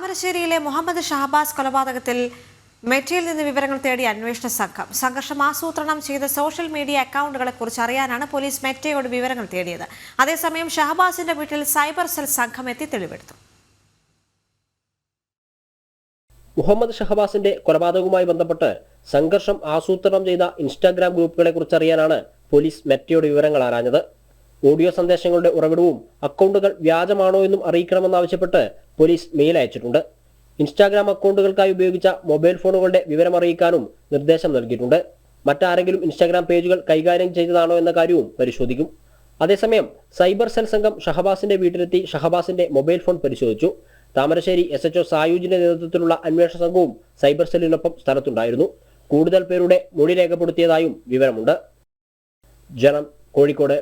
താമരശ്ശേരിയിലെ മുഹമ്മദ് ഷഹബാസ് കൊലപാതകത്തിൽ മെറ്റയിൽ നിന്ന് വിവരങ്ങൾ തേടിയ അന്വേഷണ സംഘം സംഘർഷം ആസൂത്രണം ചെയ്ത സോഷ്യൽ മീഡിയ അക്കൗണ്ടുകളെക്കുറിച്ച് അറിയാനാണ് പോലീസ് മെറ്റയോട് വിവരങ്ങൾ തേടിയത്. അതേസമയം ഷഹബാസിന്റെ വീട്ടിൽ സൈബർ സെൽ സംഘം എത്തി തെളിവെടുത്തു. മുഹമ്മദ് ഷഹബാസിന്റെ കൊലപാതകവുമായി ബന്ധപ്പെട്ട് സംഘർഷം ആസൂത്രണം ചെയ്ത ഇൻസ്റ്റാഗ്രാം ഗ്രൂപ്പുകളെക്കുറിച്ച് അറിയാനാണ് പോലീസ് മെറ്റയോട് വിവരങ്ങൾ ആരാഞ്ഞത്. ഓഡിയോ സന്ദേശങ്ങളുടെ ഉറവിടവും അക്കൗണ്ടുകൾ വ്യാജമാണോ എന്നും അറിയിക്കണമെന്നാവശ്യപ്പെട്ട് പോലീസ് മെയിൽ അയച്ചിട്ടുണ്ട്. ഇൻസ്റ്റാഗ്രാം അക്കൗണ്ടുകൾക്കായി ഉപയോഗിച്ച മൊബൈൽ ഫോണുകളുടെ വിവരം അറിയിക്കാനും നിർദ്ദേശം നൽകിയിട്ടുണ്ട്. മറ്റാരെങ്കിലും ഇൻസ്റ്റാഗ്രാം പേജുകൾ കൈകാര്യം ചെയ്തതാണോ എന്ന കാര്യവും പരിശോധിക്കും. അതേസമയം സൈബർ സെൽ സംഘം ഷഹബാസിന്റെ വീട്ടിലെത്തി ഷഹബാസിന്റെ മൊബൈൽ ഫോൺ പരിശോധിച്ചു. താമരശ്ശേരി SHO സായൂജിന്റെ നേതൃത്വത്തിലുള്ള അന്വേഷണ സംഘവും സൈബർ സെല്ലിനൊപ്പം സ്ഥലത്തുണ്ടായിരുന്നു. കൂടുതൽ പേരുടെ മൊഴി രേഖപ്പെടുത്തിയതായും വിവരമുണ്ട്. ജനം, കോഴിക്കോട്.